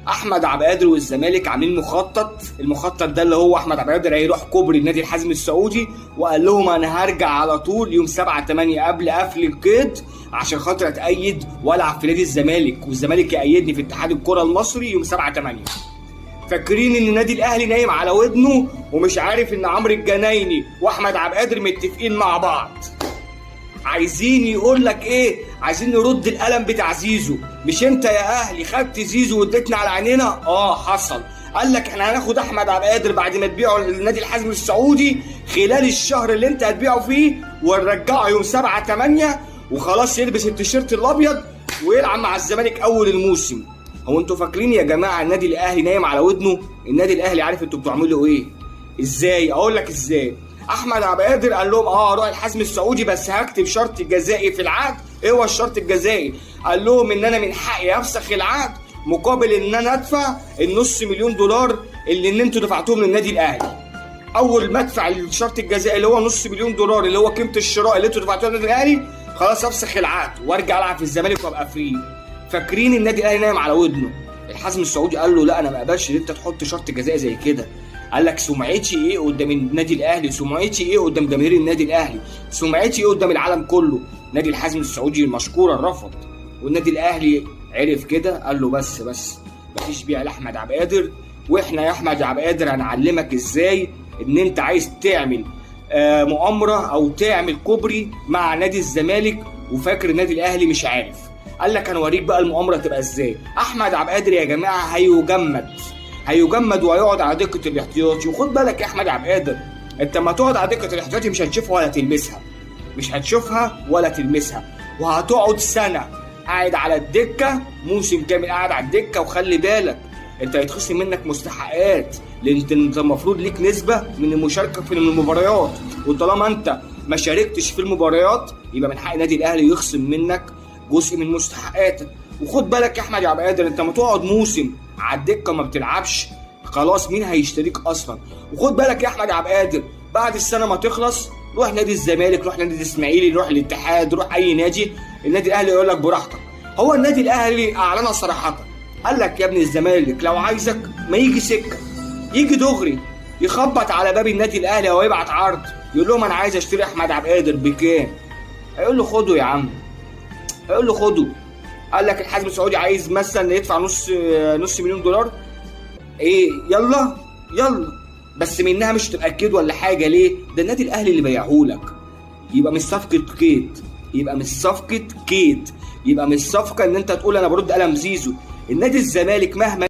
احمد عبد القادر والزمالك عاملين المخطط ده اللي هو احمد عبد القادر هيروح كوبري النادي الحزم السعودي، وقال لهم انا هرجع على طول يوم 7/8 قبل قفل القيد عشان خاطر اتأيد والعب في نادي الزمالك، والزمالك يأيدني في اتحاد الكرة المصري يوم 7/8. فاكرين ان النادي الاهلي نايم على ودنه ومش عارف ان عمرو الجنايني واحمد عبد القادر متفقين مع بعض. عايزين يقول لك ايه؟ عايزين نرد القلم بتاع زيزو. مش انت يا اهلي خدت زيزو واديتنا على عينينا؟ حصل. قال لك احنا هناخد احمد عبد القادر بعد ما تبيعه للنادي الحزم السعودي خلال الشهر اللي انت هتبيعه فيه، ونرجعه يوم 7/8 وخلاص يلبس التيشيرت الابيض ويلعب مع الزمالك اول الموسم. هو انتوا فاكرين يا جماعه النادي الاهلي نايم على ودنه؟ النادي الاهلي عارف انتوا بتعملوا ايه. ازاي؟ اقول لك ازاي. احمد عبد القادر قال لهم اروح الحزم السعودي بس هكتب شرط جزائي في العقد. ايه هو الشرط الجزائي؟ قال لهم ان انا من حقي افسخ العقد مقابل ان انا ادفع النص مليون دولار اللي انتوا دفعتوهم للنادي الاهلي. اول ما ادفع الشرط الجزائي اللي هو نص مليون دولار اللي هو قيمه الشراء اللي انتوا دفعتوها للنادي الاهلي، خلاص افسخ العقد وارجع العب في الزمالك وابقى فري. فاكرين النادي الاهلي نايم على ودنه؟ الحزم السعودي قال له لا انا ما اقبلش ان انت تحط شرط جزائي زي كده. قال لك سمعتي ايه قدام النادي الاهلي؟ سمعتي ايه قدام جماهير النادي الاهلي؟ سمعتي ايه قدام العالم كله؟ نادي الحزم السعودي مشكورا رفض، والنادي الاهلي عرف كده قال له بس مفيش بيع لاحمد عبد القادر، واحنا يا احمد عبد القادر هنعلمك ازاي ان انت عايز تعمل مؤامره او تعمل كوبري مع نادي الزمالك وفاكر النادي الاهلي مش عارف. قال لك هنوريك بقى المؤامره تبقى ازاي. احمد عبد القادر يا جماعه هيجمد وهيقعد على دكه الاحتياطي. وخد بالك يا احمد عبد القادر، انت لما تقعد على دكه الاحتياطي مش هتشوفها ولا تلمسها، وهتقعد سنه قاعد على الدكه، موسم كامل قاعد على الدكه. وخلي بالك انت هيتخصم منك مستحقات، لان انت المفروض ليك نسبه من المشاركه في المباريات، وطالما انت ما شاركتش في المباريات يبقى من حق النادي الاهلي يخصم منك جزء من مستحقاتك. وخد بالك يا احمد عبد القادر، انت ما تقعد موسم على الدكه ما بتلعبش، خلاص مين هيشتريك اصلا؟ وخد بالك يا احمد عبد القادر، بعد السنه ما تخلص روح نادي الزمالك، روح نادي الاسماعيلي، روح الاتحاد، روح اي نادي، النادي الاهلي يقول لك براحتك. هو النادي الاهلي اعلنها صراحه، قال لك يا ابن الزمالك لو عايزك ما يجي سكه، يجي دغري يخبط على باب النادي الاهلي او يبعت عرض يقول لهم انا عايز اشتري احمد عبد القادر بكام؟ هيقول له خده يا عم، هيقول له خده. قال لك الحزم السعودي عايز مثلا يدفع نص مليون دولار، ايه يلا بس منها مش تتاكد ولا حاجه. ليه؟ ده النادي الاهلي اللي بيعهولك. يبقى مش صفقه كيد، يبقى مش صفقه ان انت تقول انا برد قلم زيزو. النادي الزمالك مهما